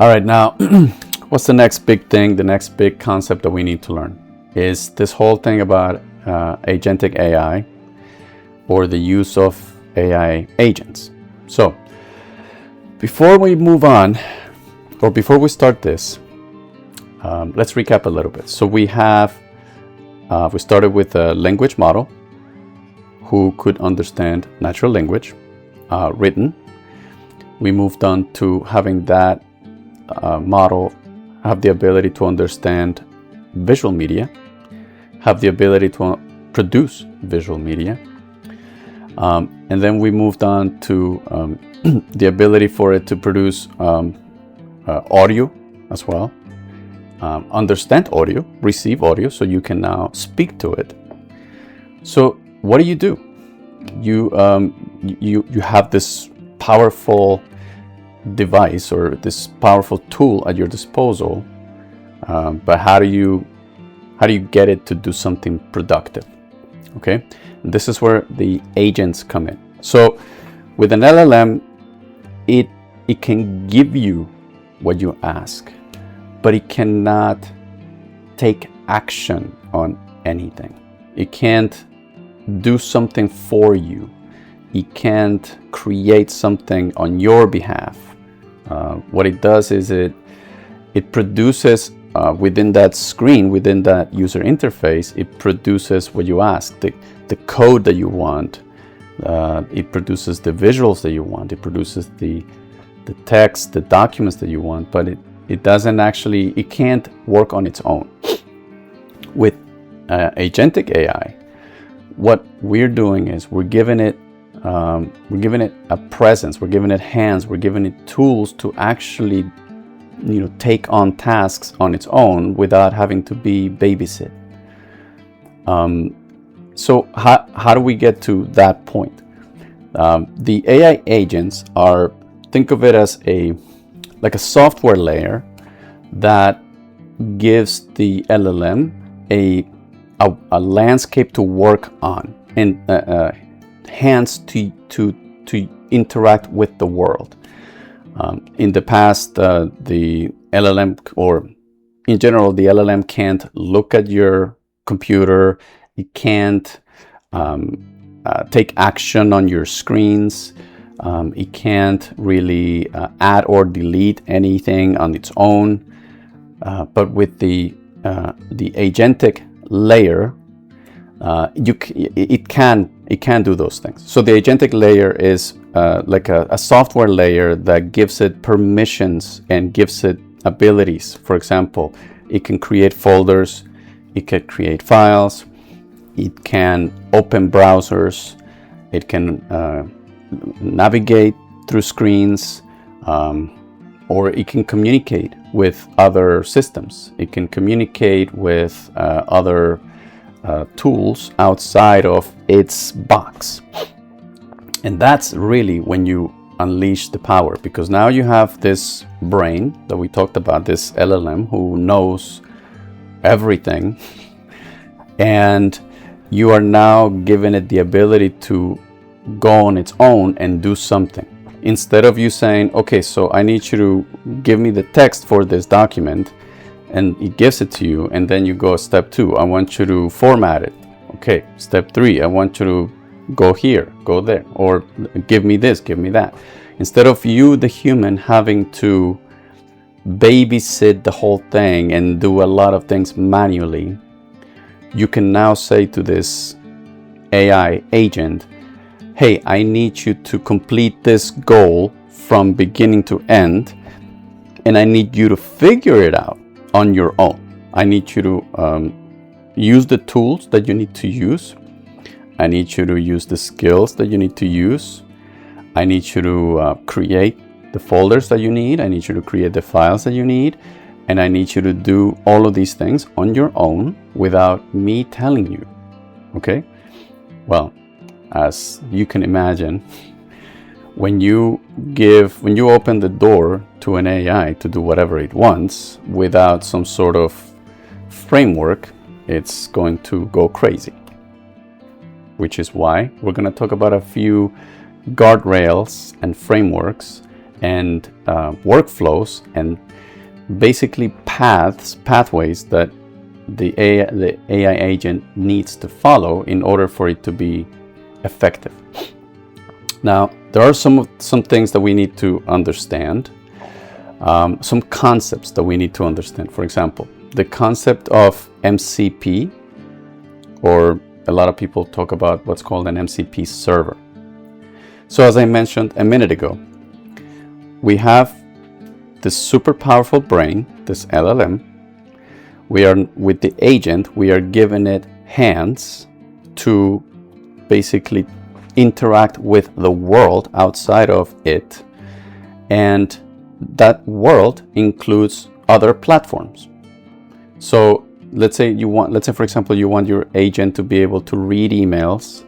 All right, now, what's the next big thing? The next big concept that we need to learn is this whole thing about agentic AI, or the use of AI agents. So, before we move on, or before we start this, let's recap a little bit. So we started with a language model who could understand natural language, written. We moved on to having that model have the ability to understand visual media, have the ability to produce visual media. And then we moved on to the ability for it to produce audio as well, understand audio, receive audio, so you can now speak to it. So what do? You have this powerful device or this powerful tool at your disposal, but how do you get it to do something productive? Okay, and this is where the agents come in. So with an LLM, it can give you what you ask, but it cannot take action on anything. It can't do something for you. It can't create something on your behalf. What it does is it produces within that screen, within that user interface, it produces what you ask, the code that you want. It produces the visuals that you want. It produces the text, the documents that you want, but it doesn't actually, it can't work on its own. With Agentic AI, what we're doing is we're giving it a presence, we're giving it hands, we're giving it tools to actually, take on tasks on its own without having to be babysit. So how do we get to that point? The AI agents are, think of it as like a software layer that gives the LLM a landscape to work on, and hands to interact with the world. In the past, the LLM, or in general, the LLM can't look at your computer. It can't take action on your screens. It can't really add or delete anything on its own. But with the agentic layer, it can do those things. So the agentic layer is like a software layer that gives it permissions and gives it abilities. For example, it can create folders, it can create files, it can open browsers, it can navigate through screens, or it can communicate with other systems. It can communicate with other tools outside of its box. And that's really when you unleash the power, because now you have this brain that we talked about, this LLM who knows everything, and you are now giving it the ability to go on its own and do something. Instead of you saying, okay, so I need you to give me the text for this document, and it gives it to you, and then you go step 2, I want you to format it. Okay, step 3, I want you to go here, go there, or give me this, give me that. Instead of you, the human, having to babysit the whole thing and do a lot of things manually, you can now say to this AI agent, hey, I need you to complete this goal from beginning to end, and I need you to figure it out on your own. I need you to use the tools that you need to use. I need you to use the skills that you need to use. I need you to create the folders that you need. I need you to create the files that you need. And I need you to do all of these things on your own without me telling you. Okay? Well, as you can imagine, when you open the door to an AI to do whatever it wants without some sort of framework, it's going to go crazy. Which is why we're going to talk about a few guardrails and frameworks and workflows and basically pathways that the AI agent needs to follow in order for it to be effective. Now, there are some things that we need to understand, some concepts that we need to understand. For example, the concept of MCP, or a lot of people talk about what's called an MCP server. So as I mentioned a minute ago, we have this super powerful brain, this LLM. We are, with the agent, we are giving it hands to basically interact with the world outside of it, and that world includes other platforms. So let's say for example, you want your agent to be able to read emails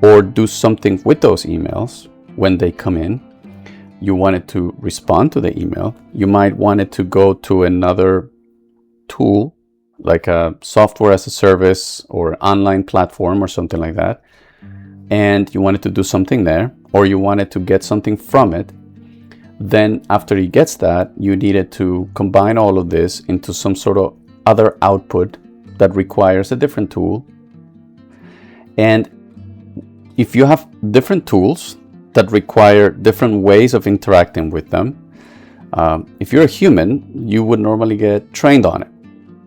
or do something with those emails when they come in. You want it to respond to the email. You might want it to go to another tool, like a software as a service or online platform or something like that, and you want it to do something there, or you want it to get something from it. Then after it gets that, you need it to combine all of this into some sort of other output that requires a different tool. And if you have different tools that require different ways of interacting with them, if you're a human, you would normally get trained on it.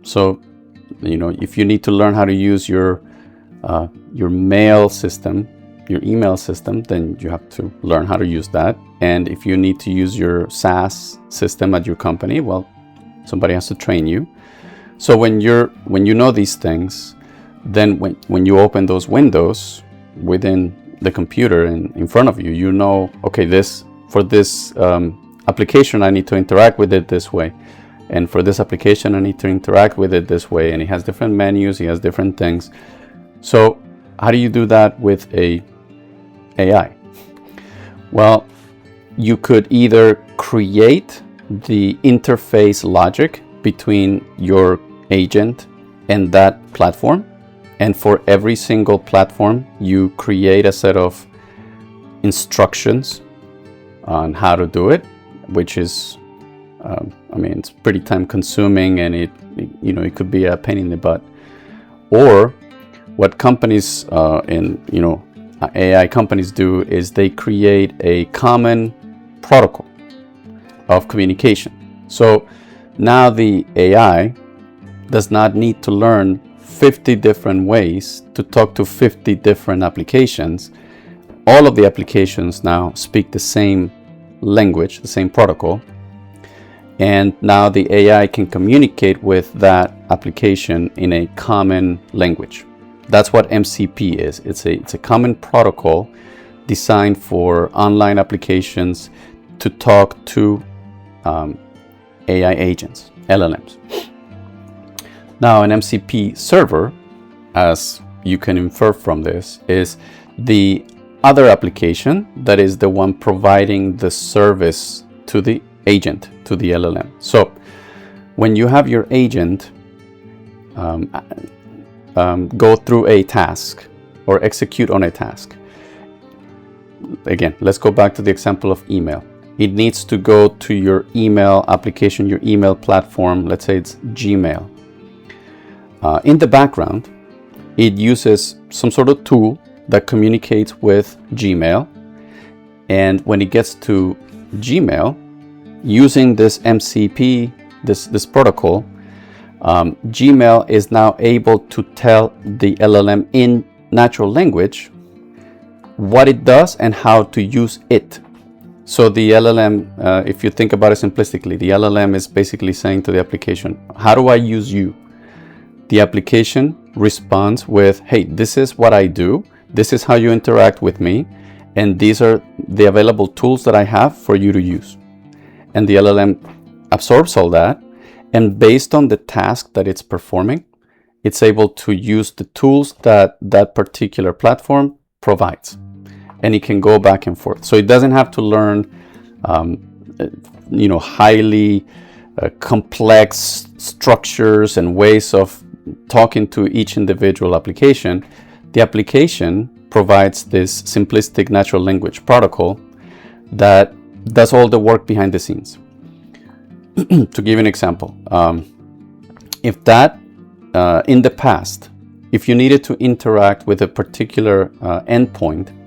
So, if you need to learn how to use your mail system, your email system, then you have to learn how to use that. And if you need to use your SaaS system at your company, well, somebody has to train you. So when you know these things, then when you open those windows within the computer in front of you, you know, okay, for this application, I need to interact with it this way. And for this application, I need to interact with it this way. And it has different menus, it has different things. So how do you do that with a AI? Well, you could either create the interface logic between your agent and that platform. And for every single platform, you create a set of instructions on how to do it, which is, it's pretty time consuming, and it could be a pain in the butt. Or what companies AI companies do is they create a common protocol of communication. So now the AI does not need to learn 50 different ways to talk to 50 different applications. All of the applications now speak the same language, the same protocol, and now the AI can communicate with that application in a common language. That's what MCP is. It's a common protocol designed for online applications to talk to AI agents, LLMs. Now, an MCP server, as you can infer from this, is the other application that is the one providing the service to the agent, to the LLM. So when you have your agent go through a task or execute on a task, again, let's go back to the example of email. It needs to go to your email application, your email platform. Let's say it's Gmail. In the background, it uses some sort of tool that communicates with Gmail. And when it gets to Gmail, using this MCP, this protocol, Gmail is now able to tell the LLM in natural language what it does and how to use it. So the LLM, if you think about it simplistically, the LLM is basically saying to the application, how do I use you? The application responds with, hey, this is what I do, this is how you interact with me, and these are the available tools that I have for you to use. And the LLM absorbs all that, and based on the task that it's performing, it's able to use the tools that that particular platform provides. And it can go back and forth. So it doesn't have to learn, highly complex structures and ways of talking to each individual application. The application provides this simplistic natural language protocol that does all the work behind the scenes. To give you an example, if that in the past, if you needed to interact with a particular endpoint,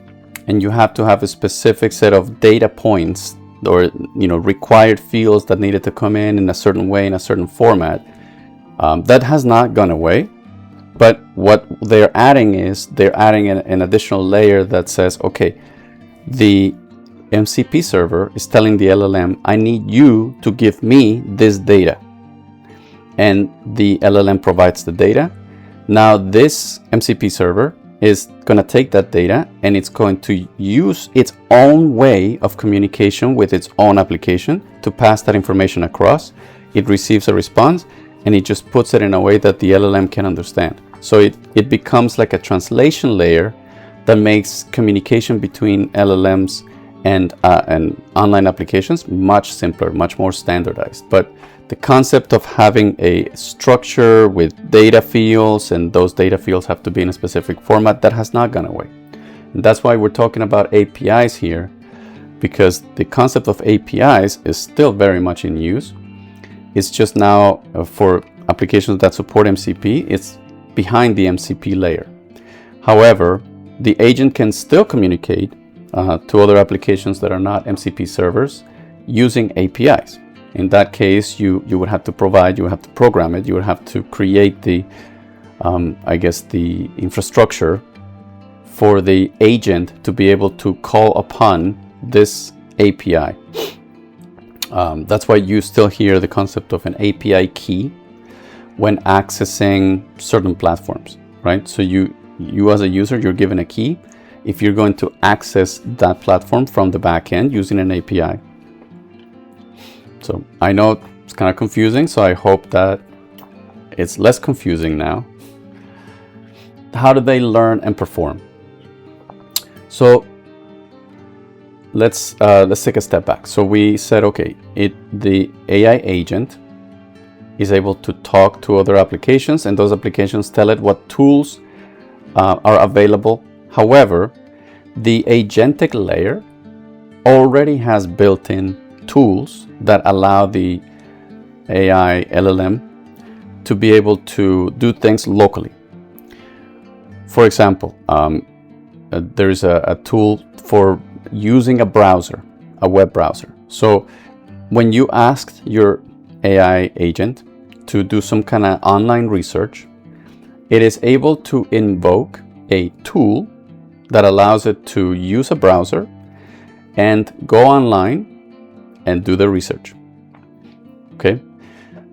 and you have to have a specific set of data points or required fields that needed to come in a certain way, in a certain format, that has not gone away. But what they're adding is an additional layer that says, okay, the MCP server is telling the LLM, I need you to give me this data. And the LLM provides the data. Now this MCP server is going to take that data and it's going to use its own way of communication with its own application to pass that information across. It receives a response and it just puts it in a way that the LLM can understand. So it becomes like a translation layer that makes communication between LLMs and online applications much simpler, much more standardized. But the concept of having a structure with data fields, and those data fields have to be in a specific format, that has not gone away. And that's why we're talking about APIs here, because the concept of APIs is still very much in use. It's just now for applications that support MCP, it's behind the MCP layer. However, the agent can still communicate to other applications that are not MCP servers using APIs. In that case, you would have to program it, you would have to create the infrastructure for the agent to be able to call upon this API. That's why you still hear the concept of an API key when accessing certain platforms, right? So you as a user, you're given a key if you're going to access that platform from the back end using an API. So I know it's kind of confusing, so I hope that it's less confusing now. How do they learn and perform? So let's take a step back. So we said, okay, the AI agent is able to talk to other applications, and those applications tell it what tools are available. However, the agentic layer already has built-in tools that allow the AI LLM to be able to do things locally. For example, there is a tool for using a browser, a web browser. So when you asked your AI agent to do some kind of online research, it is able to invoke a tool that allows it to use a browser and go online and do the research. Okay,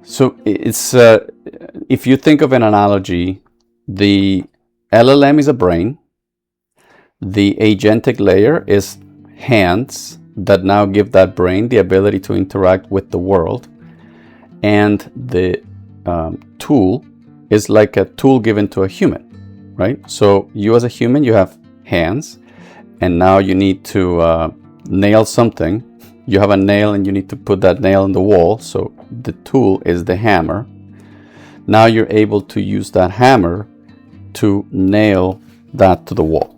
so it's if you think of an analogy, the LLM is a brain, the agentic layer is hands that now give that brain the ability to interact with the world, and the tool is like a tool given to a human, right? So you as a human, you have hands, and now you need to nail something. You have a nail and you need to put that nail in the wall, so the tool is the hammer. Now you're able to use that hammer to nail that to the wall.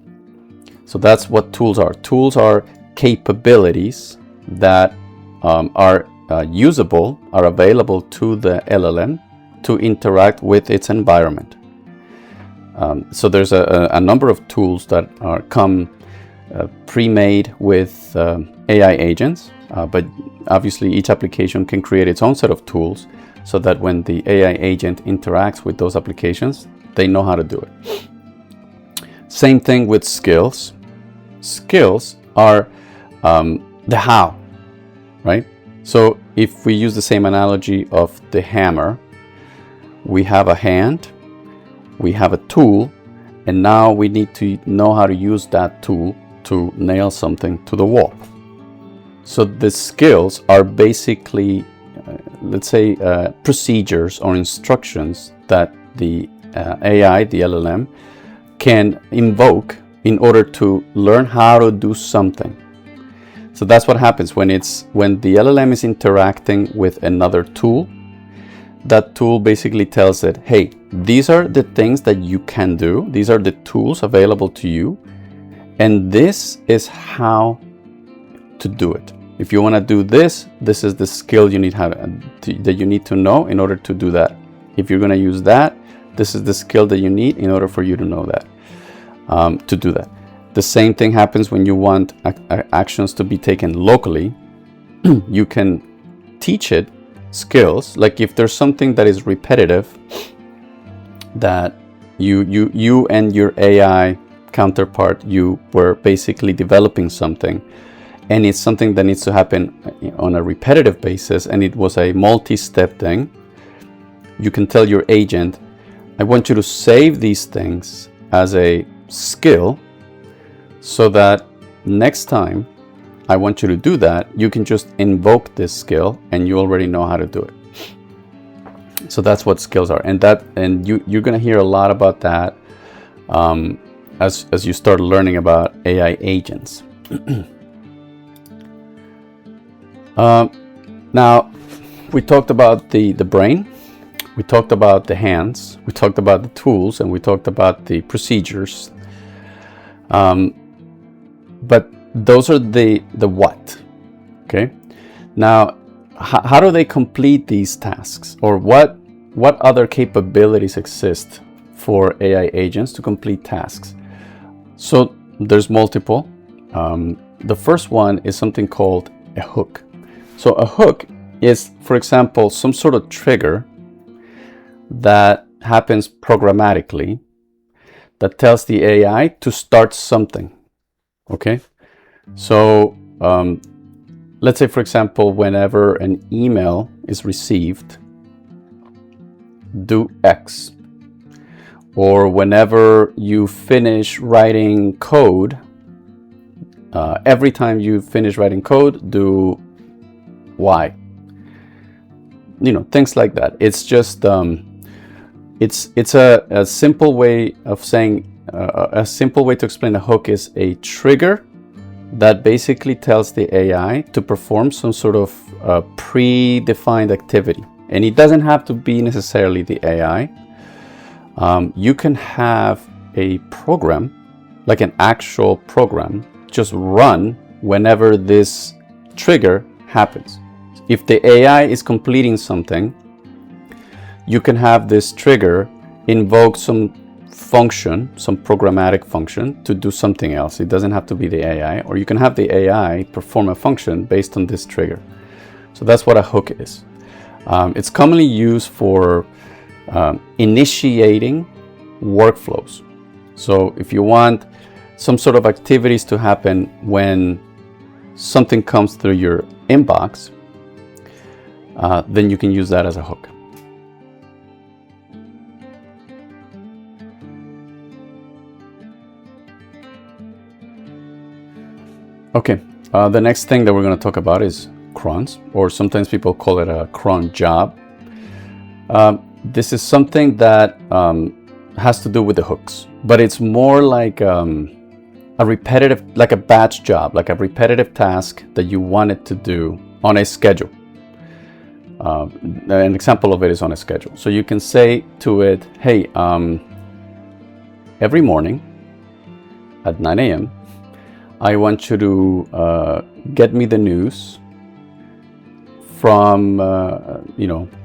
So that's what tools are. Tools are capabilities that are usable, are available to the LLM to interact with its environment. So there's a number of tools that come pre-made with AI agents, but obviously each application can create its own set of tools so that when the AI agent interacts with those applications, they know how to do it. Same thing with skills. Skills are the how, right? So if we use the same analogy of the hammer, we have a hand, we have a tool, and now we need to know how to use that tool to nail something to the wall. So the skills are basically, let's say, procedures or instructions that the AI, the LLM, can invoke in order to learn how to do something. So that's what happens when the LLM is interacting with another tool. That tool basically tells it, hey, these are the things that you can do. These are the tools available to you. And this is how to do it. If you want to do this, this is the skill you need that you need to know in order to do that. If you're going to use that, this is the skill that you need in order for you to know that, to do that. The same thing happens when you want actions to be taken locally. You can teach it skills. Like if there's something that is repetitive that you and your AI counterpart, you were basically developing something, and it's something that needs to happen on a repetitive basis, and it was a multi-step thing, you can tell your agent, I want you to save these things as a skill so that next time I want you to do that, you can just invoke this skill and you already know how to do it. So that's what skills are, and you're gonna hear a lot about that as you start learning about AI agents. Now, we talked about the brain, we talked about the hands, we talked about the tools, and we talked about the procedures. But those are the what. Okay. Now, how do they complete these tasks, or what other capabilities exist for AI agents to complete tasks? So there's multiple. The first one is something called a hook. So a hook is, for example, some sort of trigger that happens programmatically that tells the AI to start something. Okay. So let's say, for example, whenever an email is received, do X. Or whenever you finish writing code, every time you finish writing code, do Y. Things like that. It's just it's a simple way of saying, a simple way to explain a hook is a trigger that basically tells the AI to perform some sort of predefined activity. And it doesn't have to be necessarily the AI. You can have a program, like an actual program, just run whenever this trigger happens. If the AI is completing something, you can have this trigger invoke some function, some programmatic function to do something else. It doesn't have to be the AI, or you can have the AI perform a function based on this trigger. So that's what a hook is. It's commonly used for initiating workflows. So if you want some sort of activities to happen when something comes through your inbox, then you can use that as a hook. Okay, the next thing that we're going to talk about is crons, or sometimes people call it a cron job. This is something that has to do with the hooks, but it's more like a repetitive, like a batch job, like a repetitive task that you want it to do on a schedule. An example of it is on a schedule. So you can say to it, hey, every morning at 9 a.m., I want you to get me the news from,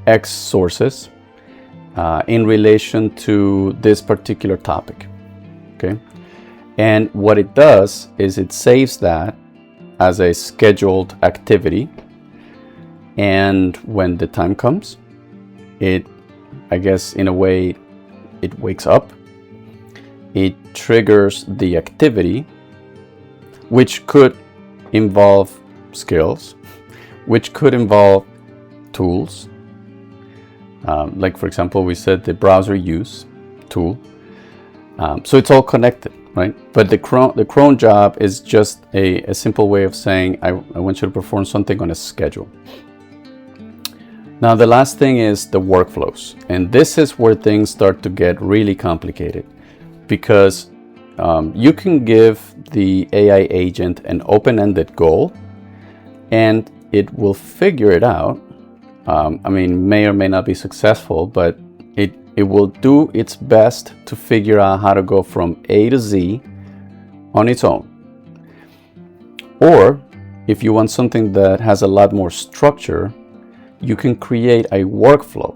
X sources in relation to this particular topic. Okay. And what it does is it saves that as a scheduled activity. And when the time comes, it, I guess, in a way, it wakes up, it triggers the activity, which could involve skills, which could involve tools. Like, for example, we said the browser use tool. So it's all connected, right? But the cron job is just a simple way of saying, I want you to perform something on a schedule. Now, the last thing is the workflows. And this is where things start to get really complicated, because you can give the AI agent an open-ended goal and it will figure it out. May or may not be successful, but it will do its best to figure out how to go from A to Z on its own. Or if you want something that has a lot more structure, you can create a workflow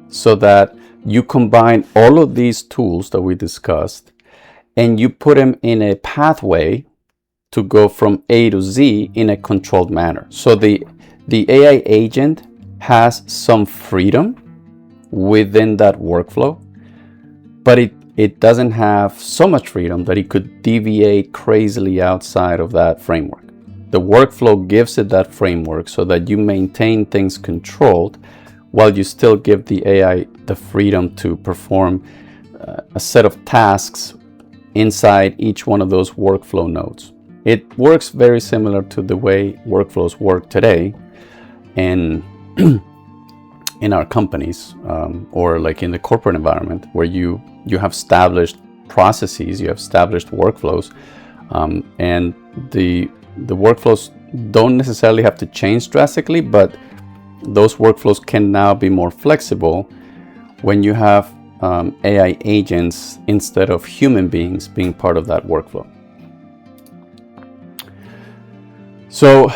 so that you combine all of these tools that we discussed and you put them in a pathway to go from A to Z in a controlled manner. So the AI agent has some freedom within that workflow, but it doesn't have so much freedom that it could deviate crazily outside of that framework. The workflow gives it that framework so that you maintain things controlled while you still give the AI the freedom to perform a set of tasks inside each one of those workflow nodes. It works very similar to the way workflows work today in our companies, or like in the corporate environment, where you have established processes, you have established workflows, and the workflows don't necessarily have to change drastically, but those workflows can now be more flexible when you have AI agents instead of human beings being part of that workflow. So,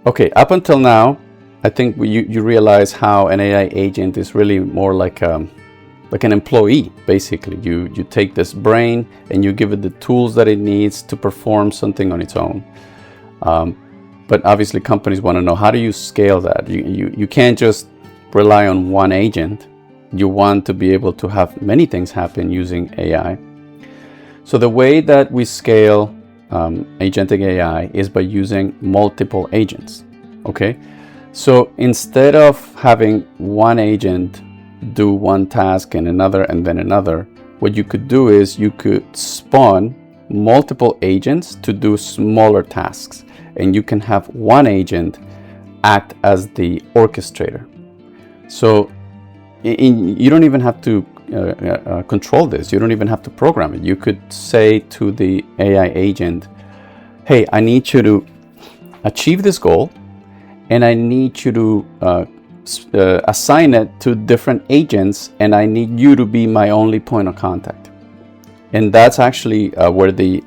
okay, up until now, I think you realize how an AI agent is really more like an employee, basically. You take this brain and you give it the tools that it needs to perform something on its own. But obviously companies want to know, how do you scale that? You can't just rely on one agent. You want to be able to have many things happen using AI. So the way that we scale agentic AI is by using multiple agents, okay? So instead of having one agent do one task and another and then another, what you could do is you could spawn multiple agents to do smaller tasks, and you can have one agent act as the orchestrator. So you don't even have to control this. You don't even have to program it. You could say to the AI agent, hey, I need you to achieve this goal, and I need you to assign it to different agents, and I need you to be my only point of contact. And that's actually where the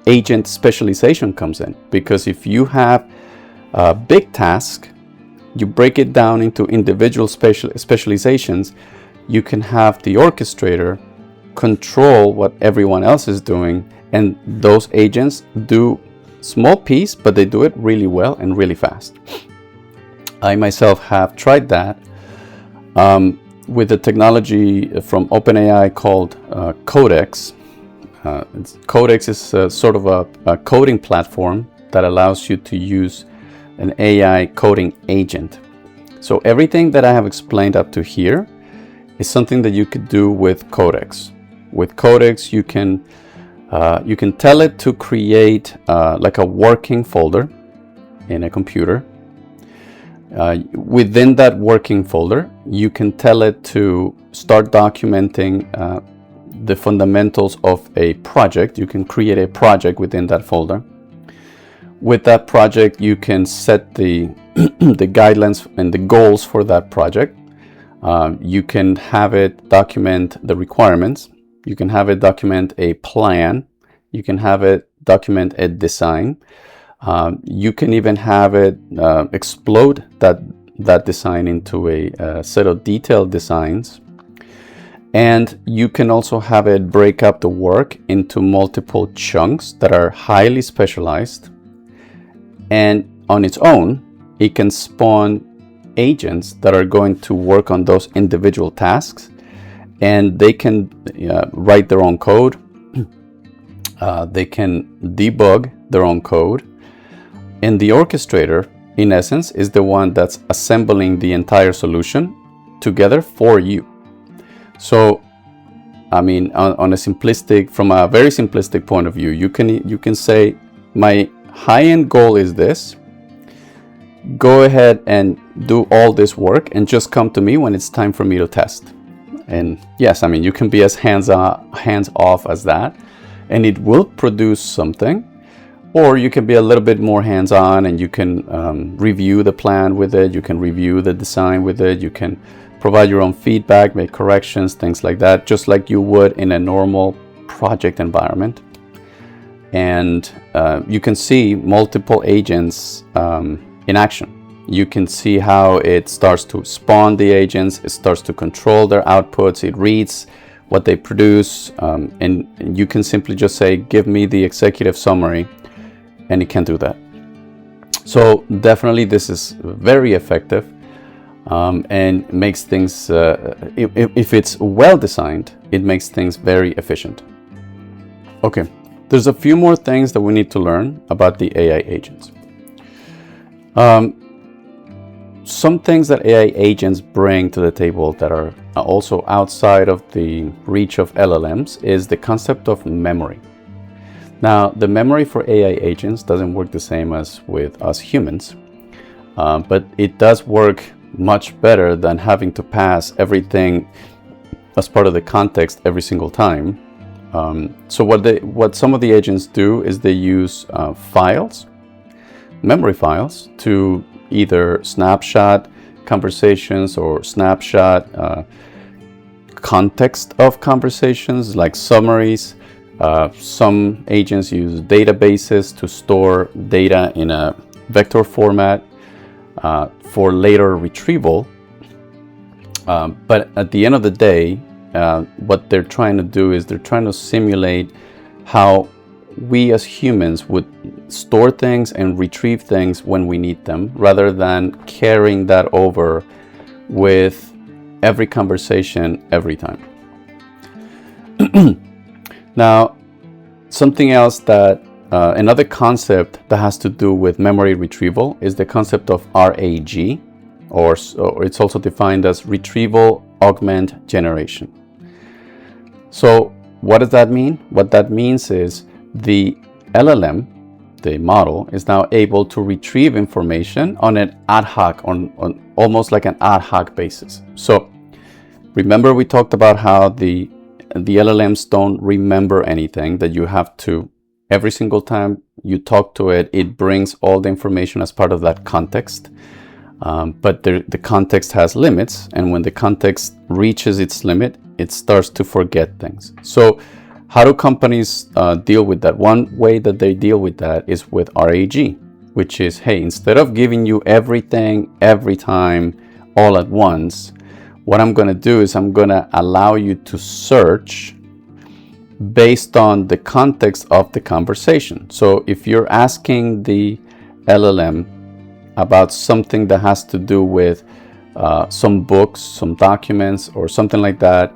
agent specialization comes in, because if you have a big task, you break it down into individual specializations, you can have the orchestrator control what everyone else is doing, and those agents do small piece, but they do it really well and really fast. I myself have tried that with the technology from OpenAI called Codex. Codex is sort of a coding platform that allows you to use an AI coding agent. So everything that I have explained up to here is something that you could do with Codex. With Codex, you can tell it to create like a working folder in a computer. Within that working folder, you can tell it to start documenting the fundamentals of a project. You can create a project within that folder. With that project, you can set the the guidelines and the goals for that project. You can have it document the requirements. You can have it document a plan. You can have it document a design. You can even have it explode that design into a set of detailed designs. And you can also have it break up the work into multiple chunks that are highly specialized. And on its own, it can spawn agents that are going to work on those individual tasks, and they can write their own code. They can debug their own code. And the orchestrator, in essence, is the one that's assembling the entire solution together for you. So, I mean, from a very simplistic point of view, you can say, my high-end goal is this. Go ahead and do all this work and just come to me when it's time for me to test. And yes, I mean, you can be as hands-off as that, and it will produce something. Or you can be a little bit more hands-on, and you can review the plan with it. You can review the design with it. You can provide your own feedback, make corrections, things like that, just like you would in a normal project environment. and you can see multiple agents in action. You can see how it starts to spawn the agents, it starts to control their outputs, it reads what they produce, and you can simply just say, give me the executive summary, and it can do that. So definitely this is very effective, and makes things, if it's well designed, it makes things very efficient. Okay, there's a few more things that we need to learn about the AI agents. Some things that AI agents bring to the table that are also outside of the reach of LLMs is the concept of memory. Now, the memory for AI agents doesn't work the same as with us humans, but it does work much better than having to pass everything as part of the context every single time. So what some of the agents do is they use files, memory files, to either snapshot conversations or snapshot context of conversations, like summaries. Some agents use databases to store data in a vector format for later retrieval. But at the end of the day, what they're trying to do is they're trying to simulate how we as humans would store things and retrieve things when we need them, rather than carrying that over with every conversation every time. Now, something else that another concept that has to do with memory retrieval is the concept of RAG, or it's also defined as retrieval augment generation. So what does that mean? What that means is the LLM, the model, is now able to retrieve information on an ad hoc, on almost like an ad hoc basis. So remember, we talked about how the LLMs don't remember anything, that you have to, every single time you talk to it, it brings all the information as part of that context. But the context has limits, and when the context reaches its limit, it starts to forget things. So how do companies deal with that? One way that they deal with that is with RAG, which is, hey, instead of giving you everything every time all at once, what I'm going to do is I'm going to allow you to search based on the context of the conversation. So if you're asking the LLM about something that has to do with some books, some documents, or something like that,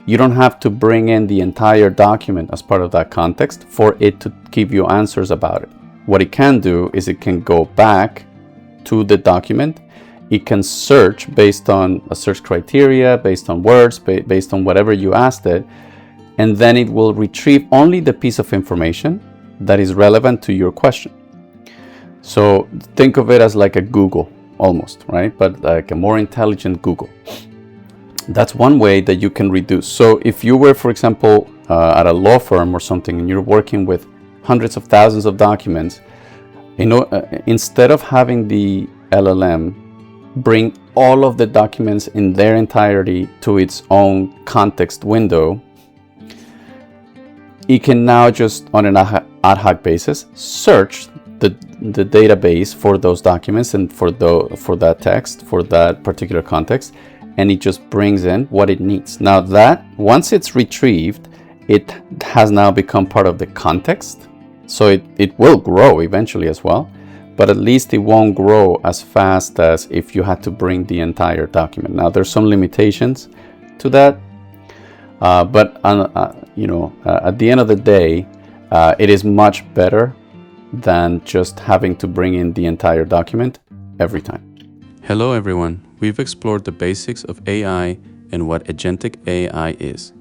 you don't have to bring in the entire document as part of that context for it to give you answers about it. What it can do is it can go back to the document. It can search based on a search criteria, based on words, based on whatever you asked it, and then it will retrieve only the piece of information that is relevant to your question. So think of it as like a Google almost, right? But like a more intelligent Google. That's one way that you can reduce. So if you were, for example, at a law firm or something, and you're working with hundreds of thousands of documents, instead of having the LLM bring all of the documents in their entirety to its own context window, it can now just on an ad hoc basis search the database for those documents and for that text, for that particular context, and it just brings in what it needs. Now that once it's retrieved, it has now become part of the context, so it will grow eventually as well, but at least it won't grow as fast as if you had to bring the entire document. Now there's some limitations to that, but at the end of the day, it is much better than just having to bring in the entire document every time. Hello everyone, we've explored the basics of AI and what Agentic AI is.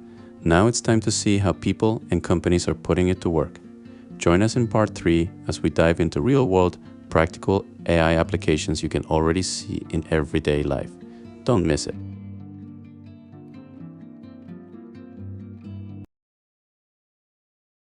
Now it's time to see how people and companies are putting it to work. Join us in part 3 as we dive into real-world, practical AI applications you can already see in everyday life. Don't miss it.